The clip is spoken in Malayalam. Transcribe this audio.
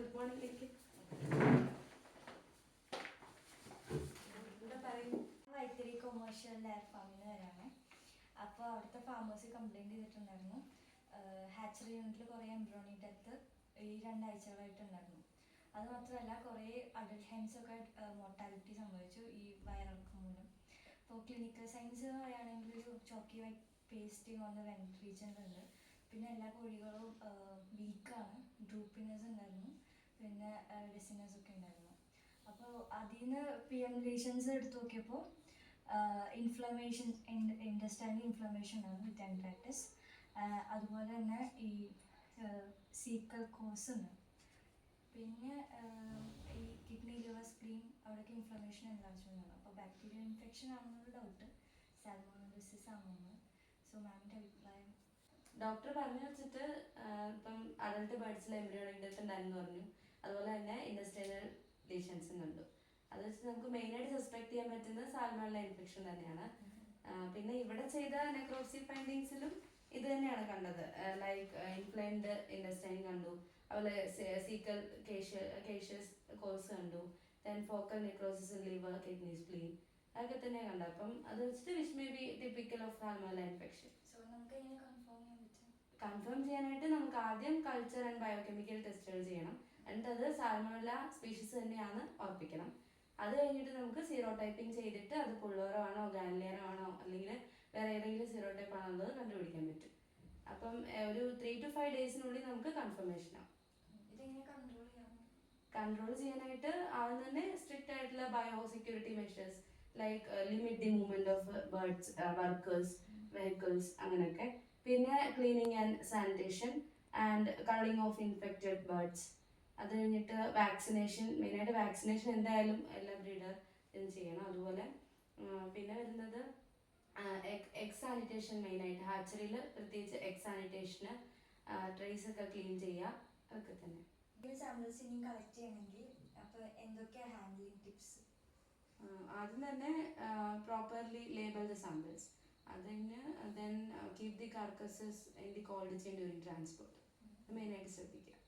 Good morning. എന്താ പറയൂ? വൈത്തിരി കൊമേഴ്ഷ്യൽ ഡയറി ഫാമിൽ വരാണ്. അപ്പോൾ അവിടുത്തെ ഫാമേഴ്സ് കംപ്ലയിൻറ്റ് ചെയ്തിട്ടുണ്ടായിരുന്നു. ഹാച്ചറി യൂണിറ്റിൽ കുറേ എംബ്രോണി ഡെത്ത് ഈ 2 ആഴ്ചകളായിട്ടുണ്ടായിരുന്നു. അത് മാത്രമല്ല കുറേ അഡൽട്ട് ഹെൻസൊക്കെ മോർട്ടാലിറ്റി സംഭവിച്ചു ഈ വയറിളക്കം മൂലം. അപ്പോൾ ക്ലിനിക്കൽ സയൻസ് പറയുകയാണെങ്കിൽ ഒരു chalky white pasting on the vent റീജിയനിലുണ്ട്. പിന്നെ എല്ലാ കോഴികളും വീക്കാണ്, ഡ്രൂപ്പിനെസ് ഉണ്ടായിരുന്നു, പിന്നെ ഡെസിനസ് ഒക്കെ ഉണ്ടായിരുന്നു. അപ്പോൾ അതിൽ നിന്ന് PM ലീഷൻസ് എടുത്ത് നോക്കിയപ്പോൾ ഇൻഫ്ലമേഷൻ, ഇൻഡസ്റ്റൈനൽ ഇൻഫ്ലമേഷൻ ആണ് വിത്ത് എൻട്രൈറ്റിസ്. അതുപോലെ തന്നെ ഈ സീക്കൽ കോസ് ഉണ്ട്. പിന്നെ ഈ കിഡ്നി, ലിവർ, സ്പ്ലീൻ അവിടെയൊക്കെ ഇൻഫ്ലമേഷൻ എൻലാർജ്മെൻ്റ് ആണ്. അപ്പോൾ ബാക്ടീരിയ ഇൻഫെക്ഷൻ ആണെന്നൊരു ഡൗട്ട്, സാൽമോണലിസിസ് ആണെന്ന്. സോ മാമിൻ്റെ അഭിപ്രായം? ഡോക്ടർ പറഞ്ഞു വെച്ചിട്ട് ഇപ്പം അഡൽട്ട് ബേർഡ്സിൽ എംബ്രിയോണിക് ഡെത്ത് ഉണ്ടായിരുന്നു പറഞ്ഞു. അതുപോലെ തന്നെ ഇൻഡസ്റ്റൈനൽ ലീഷൻസും കണ്ടു. അത് വെച്ച് നമുക്ക് മെയിനായിട്ട് സസ്പെക്ട് ചെയ്യാൻ പറ്റുന്നത് സാൽമണല്ല ഇൻഫെക്ഷൻ തന്നെയാണ്. പിന്നെ ഇവിടെ ചെയ്ത നെക്രോപ്സി ഫൈൻഡിങ്സിലും ഇത് തന്നെയാണ് കണ്ടത്. ലൈക്ക് ഇൻഫ്ലെയിംഡ് ഇൻഡസ്റ്റൈൻ കണ്ടു, അതുപോലെ സീക്കൽ കേഷ്യസ് കോഴ്സ് കണ്ടു, then focal necrosis in liver, kidney, spleen അതൊക്കെ തന്നെയാണ് കണ്ടത്. അപ്പം അത് വെച്ചിട്ട് which may be typical of സാൽമണല്ല infection. So നമുക്ക് എങ്ങനെ കൺഫേം ചെയ്യാൻ പറ്റും? കൺഫേം ചെയ്യാനായിട്ട് നമുക്ക് ആദ്യം കൾച്ചർ ആൻഡ് ബയോകെമിക്കൽ ടെസ്റ്റുകൾ ചെയ്യണം. എന്നിട്ട് അത് സാൽമണല്ല സ്പീഷീസ് തന്നെയാണ് ഉറപ്പിക്കണം. അത് കഴിഞ്ഞിട്ട് നമുക്ക് സീറോ ടൈപ്പിംഗ് ചെയ്തിട്ട് അത് പുള്ളോറോ ആണോ ഗാൻലിയറോ ആണോ അല്ലെങ്കിൽ വേറെ ഏതെങ്കിലും സീറോ ടൈപ്പ് ആണോ എന്നത് കണ്ടുപിടിക്കാൻ പറ്റും. അപ്പം ഒരു 3 to 5 ഡേയ്സിനുള്ളിൽ നമുക്ക് കൺഫർമേഷൻ ആവും. ഇതെങ്ങനെ കൺട്രോൾ ചെയ്യാം? കൺട്രോൾ ചെയ്യാനായിട്ട് ആദ്യം തന്നെ സ്ട്രിക്റ്റ് ആയിട്ടുള്ള bio security measures like limit the movement of birds, workers, vehicles അങ്ങനെയൊക്കെ. പിന്നെ cleaning and sanitation and colouring of infected birds. അത് കഴിഞ്ഞിട്ട് വാക്സിനേഷൻ, മെയിനായിട്ട് വാക്സിനേഷൻ എന്തായാലും എല്ലാ ബ്രീഡർ ഇതും ചെയ്യണം. അതുപോലെ പിന്നെ വരുന്നത് എഗ് സാനിറ്റേഷൻ, മെയിനായിട്ട് ഹാച്ചറിയിൽ പ്രത്യേകിച്ച് എഗ് സാനിറ്റേഷന്, ട്രേസ് ഒക്കെ ക്ലീൻ ചെയ്യുക, അതൊക്കെ തന്നെ. സാമ്പിൾസ് ഇനി കളക്ട് ചെയ്യണമെങ്കിൽ അപ്പോൾ എന്തൊക്കെയാണ് ഹാൻഡ്ലിംഗ് ടിപ്സ്? ആദ്യം തന്നെ പ്രോപ്പർലി ലേബൽ ദ സാമ്പിൾസ്. അത് കഴിഞ്ഞ് then keep the carcasses in the cold chain during transport. മെയിനായിട്ട് ശ്രദ്ധിക്കുക.